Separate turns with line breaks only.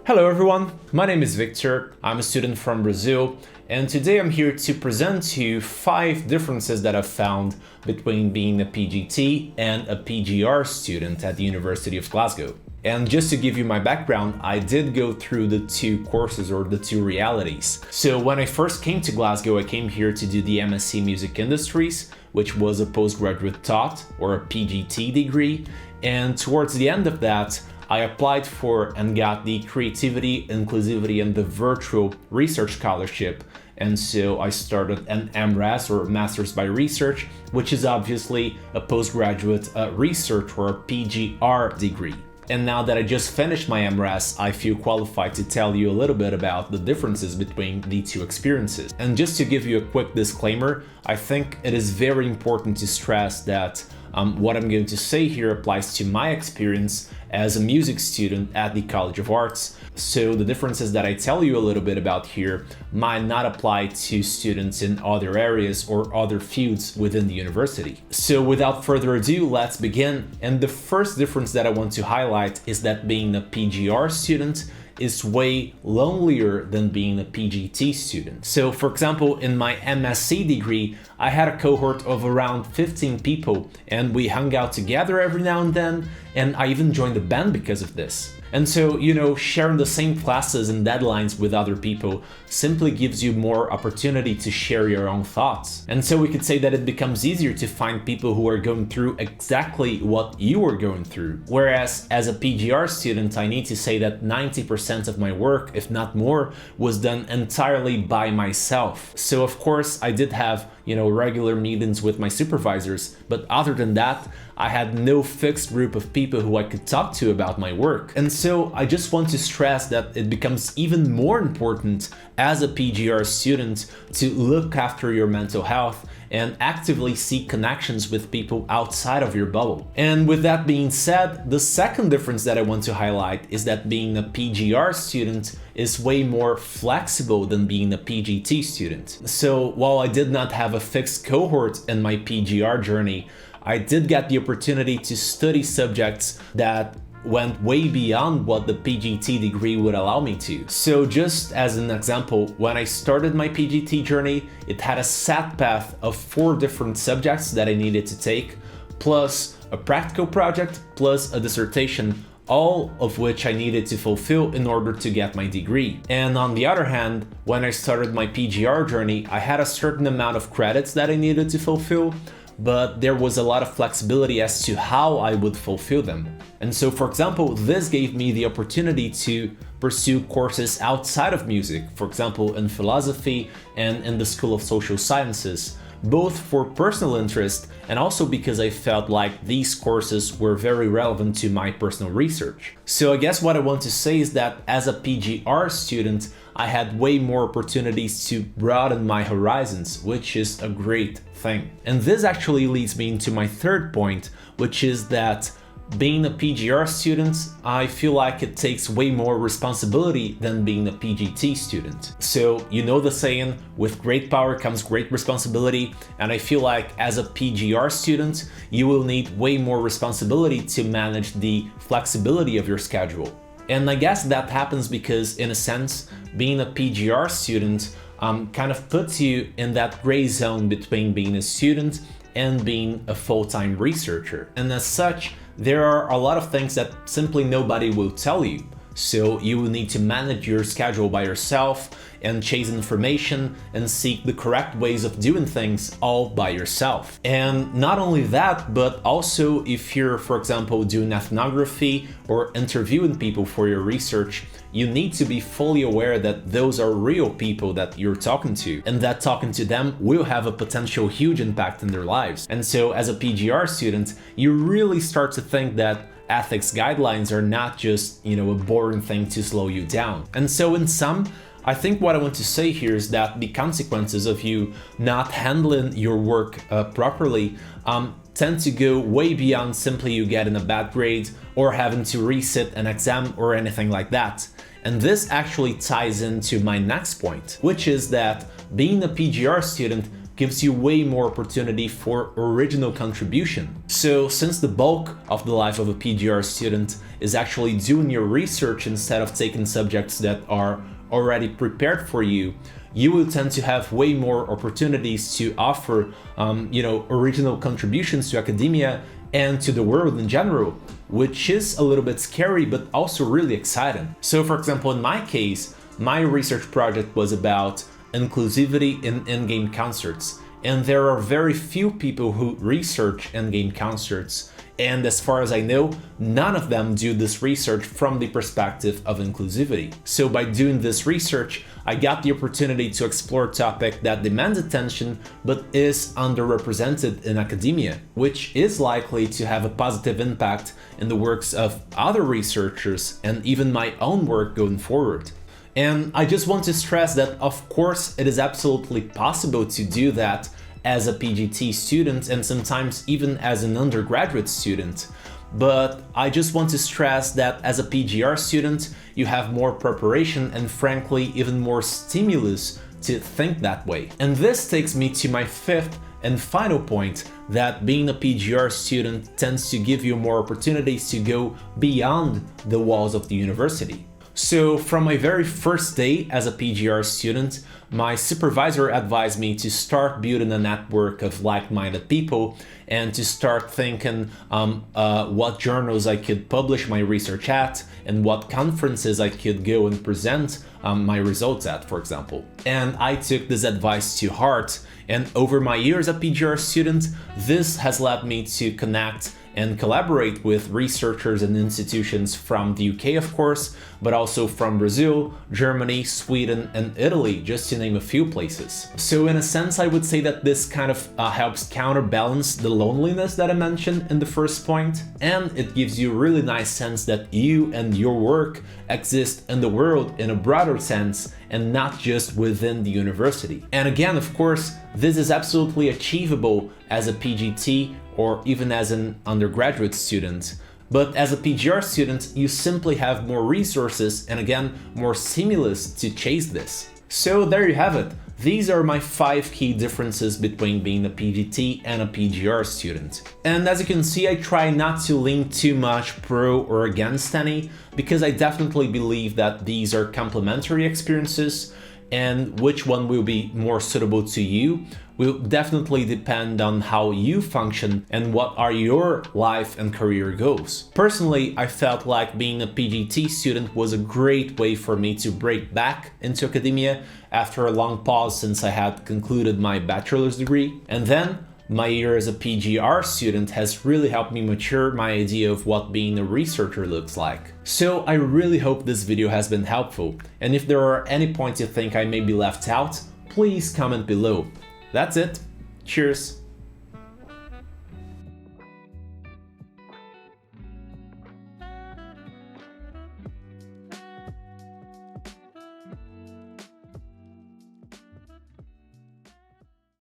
Hello everyone, my name is Victor, I'm a student from Brazil, and today I'm here to present to you 5 differences that I've found between being a PGT and a PGR student at the University of Glasgow. And just to give you my background, I did go through the 2 courses or the 2 realities. So when I first came to Glasgow, I came here to do the MSc Music Industries, which was a postgraduate taught or a PGT degree, and towards the end of that, I applied for and got the Creativity, Inclusivity and the Virtual Research Scholarship, and so I started an MRes or Masters by Research, which is obviously a postgraduate research or a PGR degree. And now that I just finished my MRes, I feel qualified to tell you a little bit about the differences between the 2 experiences. And just to give you a quick disclaimer, I think it is very important to stress that what I'm going to say here applies to my experience as a music student at the College of Arts, so the differences that I tell you a little bit about here might not apply to students in other areas or other fields within the university. So without further ado, let's begin. And the first difference that I want to highlight is that being a PGR student is way lonelier than being a PGT student. So for example, in my MSc degree, I had a cohort of around 15 people and we hung out together every now and then, and I even joined a band because of this. And so, sharing the same classes and deadlines with other people simply gives you more opportunity to share your own thoughts. And so we could say that it becomes easier to find people who are going through exactly what you are going through. Whereas as a PGR student, I need to say that 90% of my work, if not more, was done entirely by myself. So of course I did have, regular meetings with my supervisors, but other than that, I had no fixed group of people who I could talk to about my work. And so I just want to stress that it becomes even more important as a PGR student to look after your mental health and actively seek connections with people outside of your bubble. And with that being said, the second difference that I want to highlight is that being a PGR student is way more flexible than being a PGT student. So while I did not have a fixed cohort in my PGR journey, I did get the opportunity to study subjects that went way beyond what the PGT degree would allow me to. So just as an example, when I started my PGT journey, it had a set path of 4 different subjects that I needed to take, plus a practical project, plus a dissertation, all of which I needed to fulfill in order to get my degree. And on the other hand, when I started my PGR journey, I had a certain amount of credits that I needed to fulfill, but there was a lot of flexibility as to how I would fulfill them. And so, for example, this gave me the opportunity to pursue courses outside of music, for example, in philosophy and in the School of Social Sciences, both for personal interest and also because I felt like these courses were very relevant to my personal research. So I guess what I want to say is that as a PGR student, I had way more opportunities to broaden my horizons, which is a great thing. And this actually leads me into my third point, which is that being a PGR student, I feel like it takes way more responsibility than being a PGT student. So you know the saying, with great power comes great responsibility, and I feel like as a PGR student, you will need way more responsibility to manage the flexibility of your schedule. And I guess that happens because, in a sense, being a PGR student kind of puts you in that gray zone between being a student and being a full-time researcher. And as such, there are a lot of things that simply nobody will tell you. So you will need to manage your schedule by yourself and chase information and seek the correct ways of doing things all by yourself. And not only that, but also if you're, for example, doing ethnography or interviewing people for your research, you need to be fully aware that those are real people that you're talking to, and that talking to them will have a potential huge impact in their lives. And so as a PGR student, you really start to think that ethics guidelines are not just, a boring thing to slow you down. And so in sum, I think what I want to say here is that the consequences of you not handling your work properly tend to go way beyond simply you getting a bad grade or having to resit an exam or anything like that. And this actually ties into my next point, which is that being a PGR student gives you way more opportunity for original contribution. So since the bulk of the life of a PGR student is actually doing your research instead of taking subjects that are already prepared for you, you will tend to have way more opportunities to offer original contributions to academia and to the world in general, which is a little bit scary but also really exciting. So for example, in my case, my research project was about inclusivity in in-game concerts, and there are very few people who research in-game concerts, and as far as I know, none of them do this research from the perspective of inclusivity. So by doing this research, I got the opportunity to explore a topic that demands attention but is underrepresented in academia, which is likely to have a positive impact in the works of other researchers and even my own work going forward. And I just want to stress that, of course, it is absolutely possible to do that as a PGT student and sometimes even as an undergraduate student. But I just want to stress that as a PGR student, you have more preparation and frankly, even more stimulus to think that way. And this takes me to my fifth and final point, that being a PGR student tends to give you more opportunities to go beyond the walls of the university. So from my very first day as a PGR student, my supervisor advised me to start building a network of like-minded people and to start thinking what journals I could publish my research at and what conferences I could go and present my results at, for example. And I took this advice to heart, and over my years as a PGR student, this has led me to connect and collaborate with researchers and institutions from the UK, of course, but also from Brazil, Germany, Sweden, and Italy, just to name a few places. So in a sense, I would say that this kind of helps counterbalance the loneliness that I mentioned in the first point, and it gives you a really nice sense that you and your work exist in the world in a broader sense and not just within the university. And again, of course, this is absolutely achievable as a PGT or even as an undergraduate student. But as a PGR student, you simply have more resources and again, more stimulus to chase this. So there you have it. These are my 5 key differences between being a PGT and a PGR student. And as you can see, I try not to lean too much pro or against any, because I definitely believe that these are complementary experiences, and which one will be more suitable to you will definitely depend on how you function and what are your life and career goals. Personally, I felt like being a PGT student was a great way for me to break back into academia after a long pause since I had concluded my bachelor's degree. And then my year as a PGR student has really helped me mature my idea of what being a researcher looks like. So I really hope this video has been helpful, and if there are any points you think I may be left out, please comment below. That's it. Cheers!